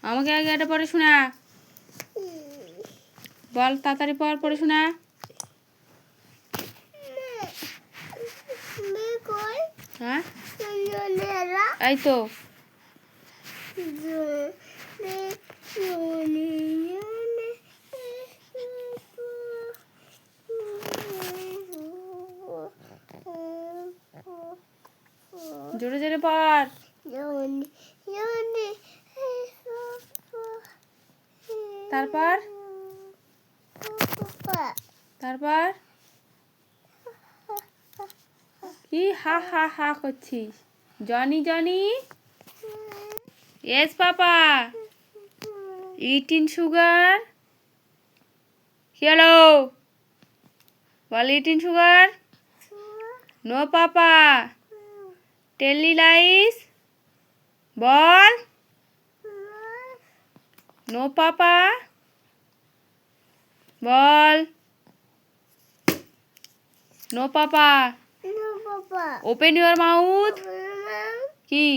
আমাকে আগে এটা পড়ে শোনা। বল তাড়াতাড়ি পড়ে শোনা। হ্যাঁ এই তো জোরে জোরে পড়। তারপর তারপর কি হা হা হা করছিস? Johnny Johnny yes papa eating sugar. কি হলো? বল eating sugar. No papa telling lies. বল নো পাপা। বল no papa. Open your mouth. কি?